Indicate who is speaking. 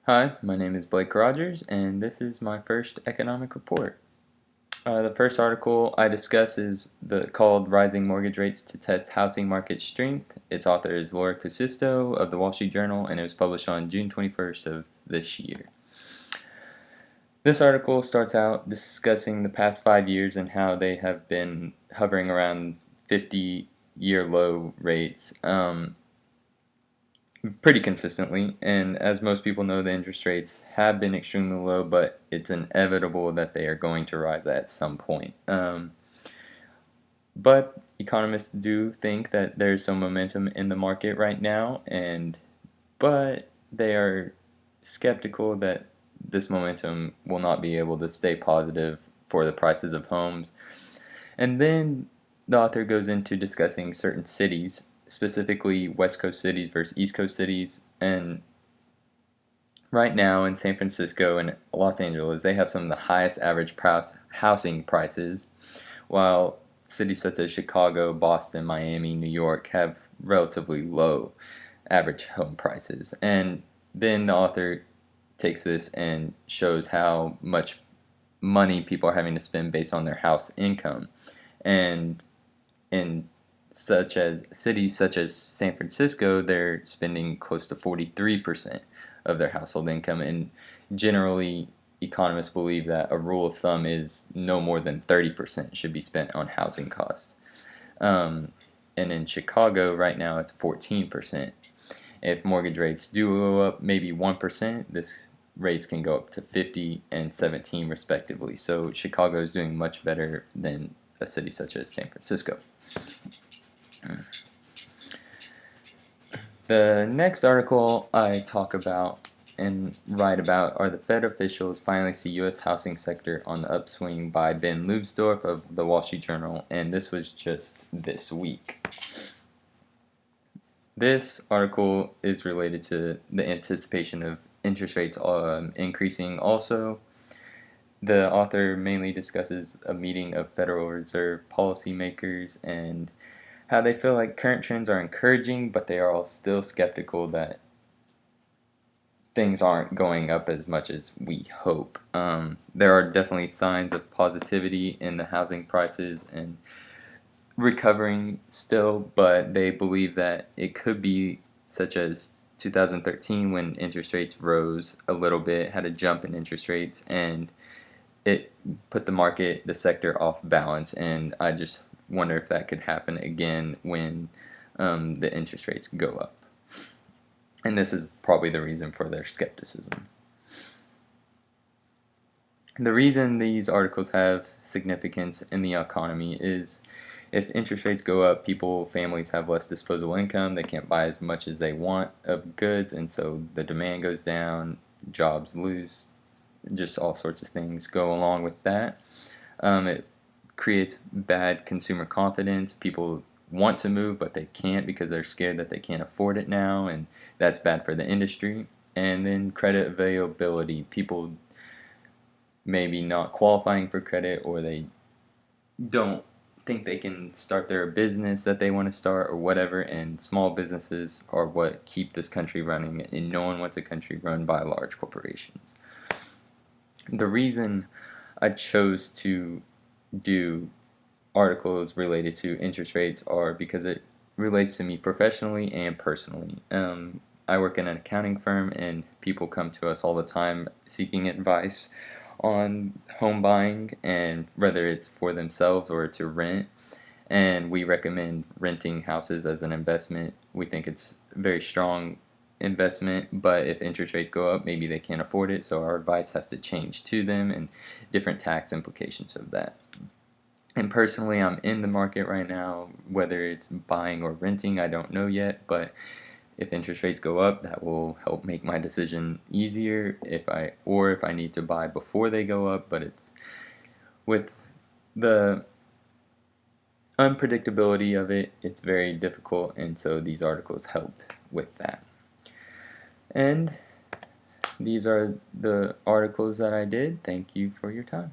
Speaker 1: Hi, my name is Blake Rogers, and this is my first economic report. The first article I discuss is called Rising Mortgage Rates to Test Housing Market Strength. Its author is Laura Kusisto of the Wall Street Journal, and it was published on June 21st of this year. This article starts out discussing the past 5 years and how they have been hovering around 50-year low rates. Pretty consistently, and as most people know, the interest rates have been extremely low, but it's inevitable that they are going to rise at some point. But economists do think that there's some momentum in the market right now, but they are skeptical that this momentum will not be able to stay positive for the prices of homes. And then the author goes into discussing certain cities, specifically West Coast cities versus East Coast cities. And right now in San Francisco and Los Angeles, they have some of the highest average housing prices, while cities such as Chicago, Boston, Miami, New York have relatively low average home prices. And then the author takes this and shows how much money people are having to spend based on their house income. And in cities such as San Francisco, they're spending close to 43% of their household income, and generally economists believe that a rule of thumb is no more than 30% should be spent on housing costs. And in Chicago right now it's 14%. If mortgage rates do go up maybe 1%, this rates can go up to 50 and 17 respectively. So Chicago is doing much better than a city such as San Francisco. The next article I talk about and write about are the Fed officials finally see U.S. housing sector on the upswing by Ben Leubsdorf of the Wall Street Journal, and this was just this week. This article is related to the anticipation of interest rates increasing also. The author mainly discusses a meeting of Federal Reserve policymakers and how they feel like current trends are encouraging, but they are all still skeptical that things aren't going up as much as we hope. There are definitely signs of positivity in the housing prices and recovering still, but they believe that it could be such as 2013 when interest rates rose a little bit, had a jump in interest rates, and it put the sector off balance, and I just wonder if that could happen again when the interest rates go up. And this is probably the reason for their skepticism. The reason these articles have significance in the economy is if interest rates go up, families have less disposable income, they can't buy as much as they want of goods, and so the demand goes down, jobs lose, just all sorts of things go along with that. It creates bad consumer confidence. People want to move, but they can't because they're scared that they can't afford it now, and that's bad for the industry. And then credit availability. People maybe not qualifying for credit, or they don't think they can start their business that they want to start or whatever, and small businesses are what keep this country running, and no one wants a country run by large corporations. The reason I chose to do articles related to interest rates are because it relates to me professionally and personally. I work in an accounting firm, and people come to us all the time seeking advice on home buying, and whether it's for themselves or to rent. And we recommend renting houses as an investment. We think it's a very strong investment, but if interest rates go up, maybe they can't afford it, so our advice has to change to them and different tax implications of that. And personally, I'm in the market right now. Whether it's buying or renting, I don't know yet, but if interest rates go up, that will help make my decision easier if I need to buy before they go up. But it's with the unpredictability of it, it's very difficult, and so these articles helped with that. And these are the articles that I did. Thank you for your time.